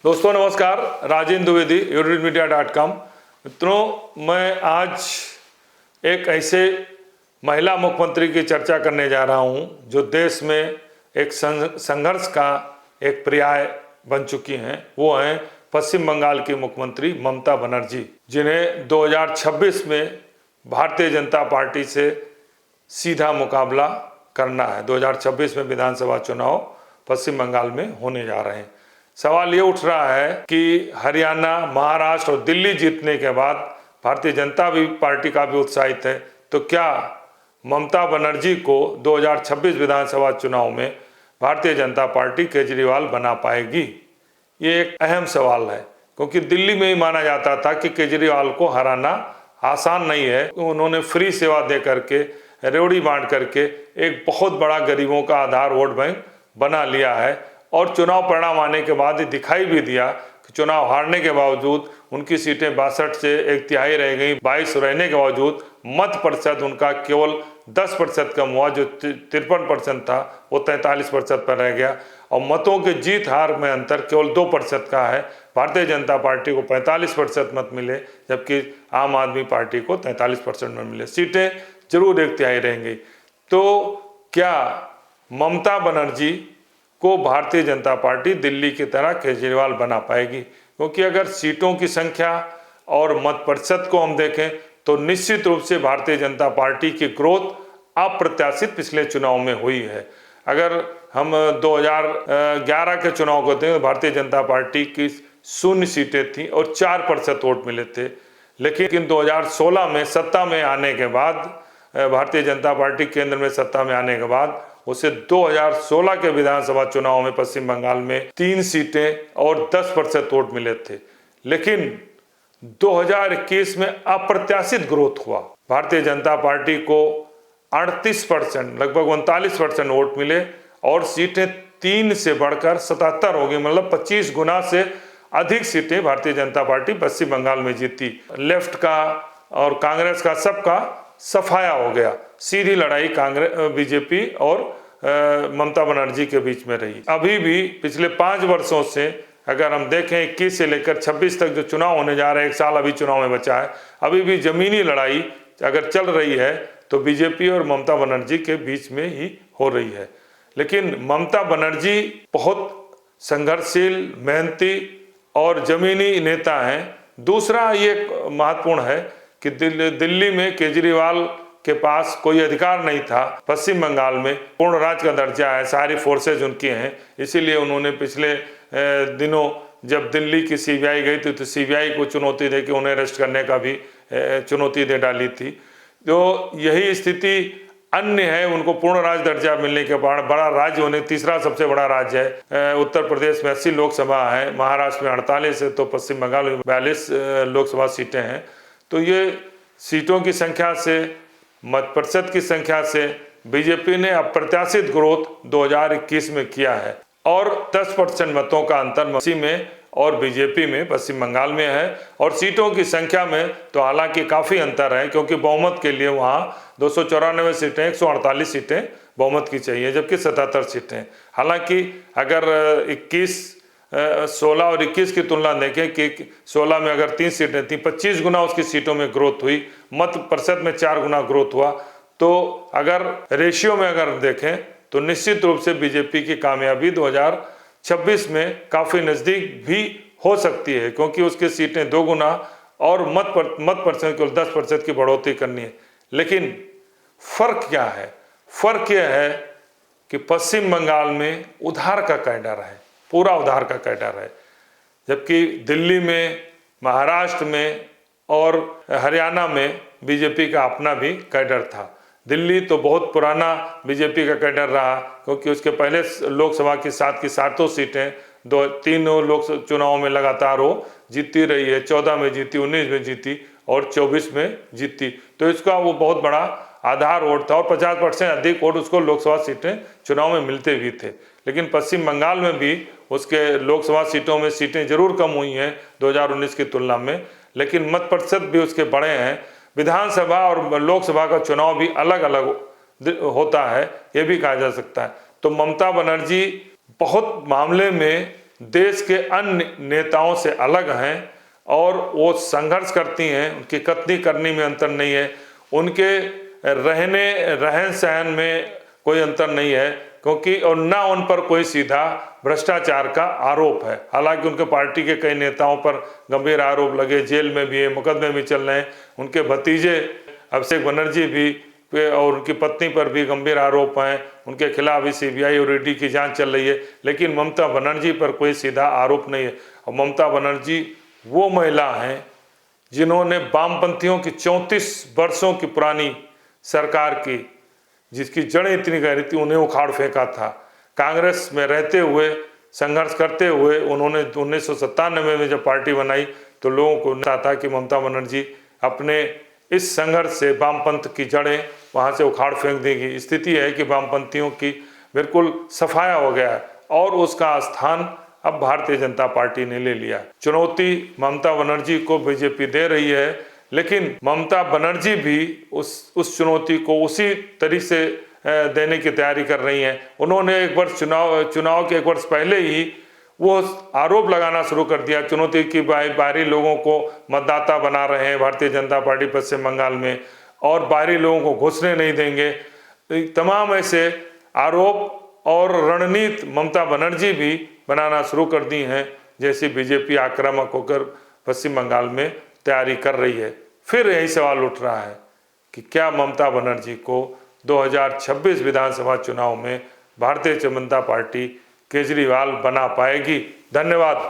दोस्तों नमस्कार, राजेंद्र द्विवेदी yourmedia.com। मित्रों, मैं आज एक ऐसे महिला मुख्यमंत्री की चर्चा करने जा रहा हूं जो देश में एक संघर्ष का एक पर्याय बन चुकी हैं। वो हैं पश्चिम बंगाल की मुख्यमंत्री ममता बनर्जी, जिन्हें 2026 में भारतीय जनता पार्टी से सीधा मुकाबला करना है। 2026 में विधानसभा चुनाव पश्चिम बंगाल में होने जा रहे हैं। सवाल ये उठ रहा है कि हरियाणा, महाराष्ट्र और दिल्ली जीतने के बाद भारतीय जनता पार्टी का भी उत्साहित है, तो क्या ममता बनर्जी को 2026 विधानसभा चुनाव में भारतीय जनता पार्टी केजरीवाल बना पाएगी? ये एक अहम सवाल है, क्योंकि दिल्ली में ही माना जाता था कि केजरीवाल को हराना आसान नहीं है। उन्होंने फ्री सेवा दे करके, रेवड़ी बांट करके एक बहुत बड़ा गरीबों का आधार वोट बैंक बना लिया है। और चुनाव परिणाम आने के बाद दिखाई भी दिया कि चुनाव हारने के बावजूद उनकी सीटें 62 से 1/3 रह गई। 22 रहने के बावजूद मत प्रतिशत उनका केवल 10% कम हुआ। जो 53% था वो 43% पर रह गया। और मतों के जीत हार में अंतर केवल 2% का है। भारतीय जनता पार्टी को 45% मत मिले, जबकि आम आदमी पार्टी को 43% मत मिले। सीटें जरूर 1/3 रहेंगी। तो क्या ममता बनर्जी को भारतीय जनता पार्टी दिल्ली की तरह केजरीवाल बना पाएगी? क्योंकि अगर सीटों की संख्या और मत प्रतिशत को हम देखें तो निश्चित रूप से भारतीय जनता पार्टी की ग्रोथ अप्रत्याशित पिछले चुनाव में हुई है। अगर हम 2011 के चुनाव को देखें तो भारतीय जनता पार्टी की 0 सीटें थीं और 4% वोट मिले थे। लेकिन 2016 में सत्ता में आने के बाद, भारतीय जनता पार्टी केंद्र में सत्ता में आने के बाद, उसे 2016 के विधानसभा चुनाव में पश्चिम बंगाल में 3 सीटें और 10% वोट मिले थे। लेकिन 2021 में अप्रत्याशित ग्रोथ हुआ। भारतीय जनता पार्टी को 38%, लगभग 39% वोट मिले और सीटें 3 से बढ़कर 77 हो गई। मतलब 25 गुना से अधिक सीटें भारतीय जनता पार्टी पश्चिम बंगाल में जीती। लेफ्ट का और कांग्रेस का सबका सफाया हो गया। सीधी लड़ाई कांग्रेस, बीजेपी और ममता बनर्जी के बीच में रही। अभी भी पिछले 5 वर्षों से अगर हम देखें 21 से लेकर 26 तक जो चुनाव होने जा रहे हैं, 1 साल अभी चुनाव में बचा है, अभी भी जमीनी लड़ाई अगर चल रही है तो बीजेपी और ममता बनर्जी के बीच में ही हो रही है। लेकिन ममता बनर्जी बहुत संघर्षशील, मेहनती और जमीनी नेता हैं। दूसरा ये महत्वपूर्ण है कि दिल्ली में केजरीवाल के पास कोई अधिकार नहीं था। पश्चिम बंगाल में पूर्ण राज्य का दर्जा है, सारी फोर्सेज उनकी हैं। इसीलिए उन्होंने पिछले दिनों जब दिल्ली की सीबीआई गई थी तो सीबीआई को चुनौती दे के उन्हें अरेस्ट करने का भी चुनौती दे डाली थी। तो यही स्थिति अन्य है। उनको पूर्ण राज्य दर्जा मिलने के बाद बड़ा राज्य होने, तीसरा सबसे बड़ा राज्य है। उत्तर प्रदेश में 80 लोकसभा है, महाराष्ट्र में 48 है, तो पश्चिम बंगाल में 42 लोकसभा सीटें हैं। तो ये सीटों की संख्या से, मत प्रतिशत की संख्या से बीजेपी ने अप्रत्याशित ग्रोथ 2021 में किया है और 10% मतों का अंतर पश्चिम में और बीजेपी में पश्चिम बंगाल में है। और सीटों की संख्या में तो हालांकि काफ़ी अंतर है, क्योंकि बहुमत के लिए वहाँ 294 सीटें, 148 सीटें बहुमत की चाहिए, जबकि 77 सीटें। हालांकि अगर 16 और 21 की तुलना देखें कि 16 में अगर 3 सीटें थी, 25 गुना उसकी सीटों में ग्रोथ हुई, मत प्रतिशत में 4 गुना ग्रोथ हुआ। तो अगर रेशियो में अगर देखें तो निश्चित रूप से बीजेपी की कामयाबी 2026 में काफ़ी नज़दीक भी हो सकती है, क्योंकि उसकी सीटें 2 गुना और मत प्रतिशत केवल 10% की बढ़ोतरी करनी है। लेकिन फ़र्क क्या है? फ़र्क यह है कि पश्चिम बंगाल में उधार का कैडर है, पूरा उधार का कैडर है, जबकि दिल्ली में, महाराष्ट्र में और हरियाणा में बीजेपी का अपना भी कैडर था। दिल्ली तो बहुत पुराना बीजेपी का कैडर रहा, क्योंकि उसके पहले लोकसभा की 7 की 7 सीटें 3 लोक चुनाव में लगातार वो जीती रही है। 14 में जीती, 19 में जीती और 24 में जीती। तो इसका वो बहुत बड़ा आधार वोट था और 50% अधिक वोट उसको लोकसभा सीटें चुनाव में मिलते भी थे। लेकिन पश्चिम बंगाल में भी उसके लोकसभा सीटों में सीटें जरूर कम हुई हैं 2019 की तुलना में, लेकिन मत प्रतिशत भी उसके बड़े हैं। विधानसभा और लोकसभा का चुनाव भी अलग अलग होता है, ये भी कहा जा सकता है। तो ममता बनर्जी बहुत मामले में देश के अन्य नेताओं से अलग हैं और वो संघर्ष करती हैं, उनकी कथनी करनी में अंतर नहीं है, उनके रहन सहन में कोई अंतर नहीं है, क्योंकि और ना उन पर कोई सीधा भ्रष्टाचार का आरोप है। हालांकि उनके पार्टी के कई नेताओं पर गंभीर आरोप लगे, जेल में भी है, मुकदमे भी चल रहे हैं। उनके भतीजे अभिषेक बनर्जी भी और उनकी पत्नी पर भी गंभीर आरोप हैं, उनके खिलाफ भी सीबीआई और ईडी की जांच चल रही है। लेकिन ममता बनर्जी पर कोई सीधा आरोप नहीं है। और ममता बनर्जी वो महिला हैं जिन्होंने वामपंथियों की 34 वर्षों की पुरानी सरकार की, जिसकी जड़ें इतनी गहरी थी, उन्हें उखाड़ फेंका था। कांग्रेस में रहते हुए, संघर्ष करते हुए उन्होंने 1997 में जब पार्टी बनाई तो लोगों को लगता था कि ममता बनर्जी अपने इस संघर्ष से वामपंथ की जड़ें वहाँ से उखाड़ फेंक देगी। स्थिति है कि वामपंथियों की बिल्कुल सफाया हो गया है और उसका स्थान अब भारतीय जनता पार्टी ने ले लिया। चुनौती ममता बनर्जी को बीजेपी दे रही है, लेकिन ममता बनर्जी भी उस चुनौती को उसी तरीके से देने की तैयारी कर रही हैं। उन्होंने एक वर्ष चुनाव के एक वर्ष पहले ही वो आरोप लगाना शुरू कर दिया चुनौती की बाहरी लोगों को मतदाता बना रहे हैं भारतीय जनता पार्टी पश्चिम बंगाल में, और बाहरी लोगों को घुसने नहीं देंगे। तमाम ऐसे आरोप और रणनीति ममता बनर्जी भी बनाना शुरू कर दी हैं, जैसे बीजेपी आक्रामक होकर पश्चिम बंगाल में तैयारी कर रही है। फिर यही सवाल उठ रहा है कि क्या ममता बनर्जी को 2026 विधानसभा चुनाव में भारतीय जनता पार्टी केजरीवाल बना पाएगी। धन्यवाद।